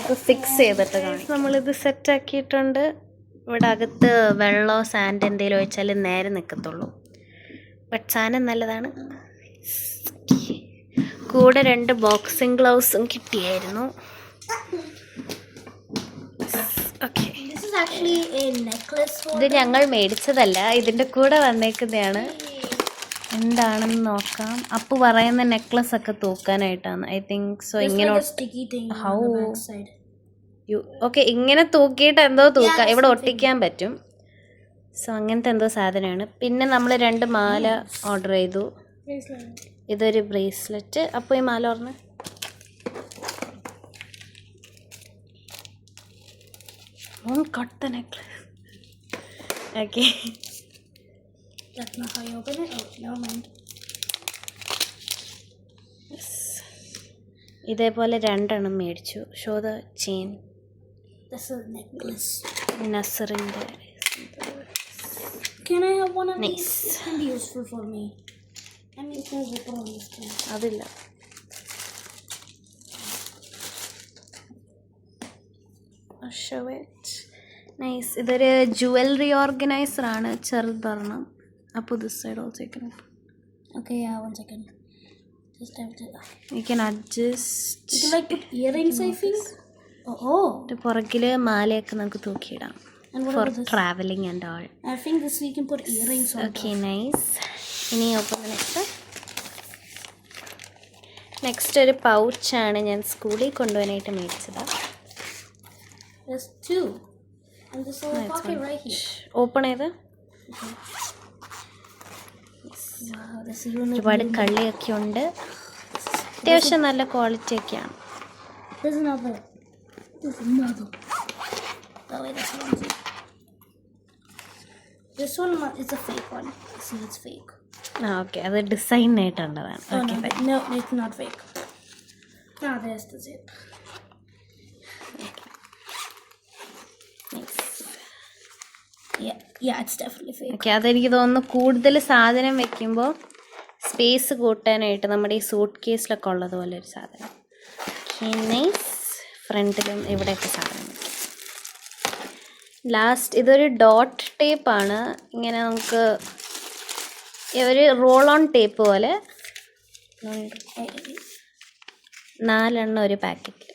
നമുക്ക് ഫിക്സ് ചെയ്തിട്ട് കാണാം. നമ്മളിത് സെറ്റാക്കിയിട്ടുണ്ട്. ഇവിടെ അകത്ത് വെള്ളമോ സാൻഡ് എന്തെങ്കിലും ഒഴിച്ചാൽ നേരെ നിൽക്കത്തുള്ളൂ. ബട്ട് സാധനം നല്ലതാണ്. കൂടെ 2 ബോക്സിംഗ് ഗ്ലൗസും കിട്ടിയായിരുന്നു. ഇത് ഞങ്ങൾ മേടിച്ചതല്ല, ഇതിൻ്റെ കൂടെ വന്നേക്കുന്നതാണ്. എന്താണെന്ന് നോക്കാം. അപ്പു പറയുന്ന നെക്ലസ് ഒക്കെ തൂക്കാനായിട്ടാണ് ഐ തിങ്ക് സോ. ഇങ്ങനെ ഓക്കെ, ഇങ്ങനെ തൂക്കിയിട്ട് എന്തോ തൂക്കാം, ഇവിടെ ഒട്ടിക്കാൻ പറ്റും. സോ അങ്ങനത്തെ എന്തോ സാധനമാണ്. പിന്നെ നമ്മൾ 2 മാല ഓർഡർ ചെയ്തു. ഇതൊരു ബ്രേസ്ലെറ്റ്. അപ്പോൾ ഈ മാല ഓർമ്മ cut the necklace. Okay. That's not how you open it. Oh, never mind. Yes. ഇതേപോലെ 2 മേടിച്ചു. Show the chain. This is a necklace. നസറിൻ്റെ. Can I have one of nice. these? It can be useful for me. I mean, can I put on this thing? അതില്ല. Show it. Nice. ഇതൊരു jewellery organiser ആണ്, ചെറുതാണ്. അപ്പോൾ this side also you can open. Okay, yeah, 1 second. Just have to. You can adjust. You can like put earrings, I think. Oh. പുറകിൽ മാലയൊക്കെ നമുക്ക് തൂക്കിയിടാം. For traveling and all. I think this we can put earrings on. Okay, nice. ഇനി open the next. Next ഒരു പൗച്ചാണ്, ഞാൻ സ്കൂളിൽ കൊണ്ടുപോകാനായിട്ട് മേടിച്ചതാണ്. There's 2. And this little pocket right here. Open ചെയ്ത്. Wow, this is really ഒരുപാട് കളിയൊക്കെ ഉണ്ട്. അത്യാവശ്യം നല്ല ക്വാളിറ്റി ഒക്കെയാണ്. There's another. Oh wait, this one's it. This one is a fake one. See, it's fake. Okay, അത് ഡിസൈനായിട്ടുള്ളതാണ്. Okay, no, it's not fake. There's the zip. Yeah, it's definitely fake. Okay, അതെനിക്ക് തോന്നുന്നു കൂടുതൽ സാധനം വെക്കുമ്പോൾ space കൂട്ടാനായിട്ട് നമ്മുടെ ഈ സൂട്ട് കേസിലൊക്കെ ഉള്ളതുപോലെ ഒരു സാധനം. നൈസ്. ഫ്രണ്ടിലും ഇവിടെയൊക്കെ സാധനം. ലാസ്റ്റ് ഇതൊരു ഡോട്ട് ടേപ്പാണ്. ഇങ്ങനെ നമുക്ക് ഒരു റോൾ ഓൺ ടേപ്പ് പോലെ 4 ഒരു പാക്കറ്റിൽ.